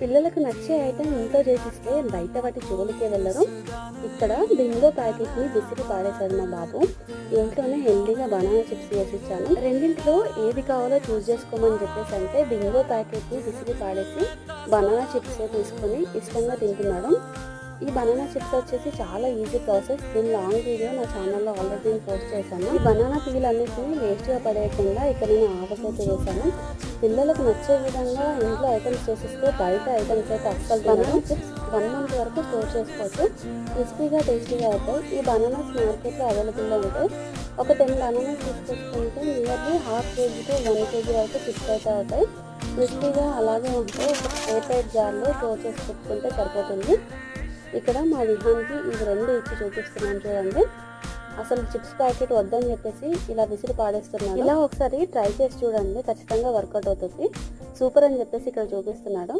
పిల్లలకు నచ్చే ఐటెం ఇంట్లో చేసిస్తే బయట వాటి జోలికే వెళ్ళరు. ఇక్కడ బింగో ప్యాకెట్ని విసిరి పాడేశాడు మా బాబు. ఇంట్లోనే హెల్దీగా బనానా చిప్స్ చేసిచ్చాను. రెండింటిలో ఏది కావాలో చూస్ చేసుకోమని చెప్పేసి అంటే బింగో ప్యాకెట్ని విసిరి పాడేసి బనానా చిప్స్ తీసుకొని ఇష్టంగా తింటున్నాడు. ఈ బనానా చిప్స్ వచ్చేసి చాలా ఈజీ ప్రాసెస్. దీని లాంగ్ వీడియో నా ఛానల్లో ఆల్రెడీ నేను పోస్ట్ చేశాను. ఈ బనానా పీల్ అన్నిటిని వేస్ట్గా పడేయకుండా ఇక్కడ నేను ఆవకైతే వేసాను. పిల్లలకు నచ్చే విధంగా ఇంట్లో ఐటమ్స్ చేసిస్తే బయట ఐటమ్స్ అయితే అస్సలు బనానా చిప్స్ 1 month వరకు స్టోర్ చేసుకోవచ్చు. క్రిస్పీగా టేస్టీగా అవుతాయి. ఈ బనానాస్ మార్కెట్లో అవైలబుల్లో ఉంటాయి. ఒక 10 బనానాస్ తీసుకొచ్చుకుంటే నియర్లీ 1/2 kg to 1 kg వరకు చిప్స్ అయితే అవుతాయి. క్రిస్పీగా అలాగే ఉంటే ఒక ఎయిర్ టైట్ జార్లో స్టోర్ చేసి పెట్టుకుంటే సరిపోతుంది. ఇక్కడ మా విహాన్కి ఇవి 2 ఇచ్చి చూపిస్తున్నాను చూడండి. అసలు చిప్స్ ప్యాకెట్ వద్దని చెప్పేసి ఇలా విసిరి పాడేస్తున్నాడు. ఇలా ఒకసారి ట్రై చేసి చూడండి, ఖచ్చితంగా వర్కౌట్ అవుతుంది. సూపర్ అని చెప్పేసి ఇక్కడ చూపిస్తున్నాడు.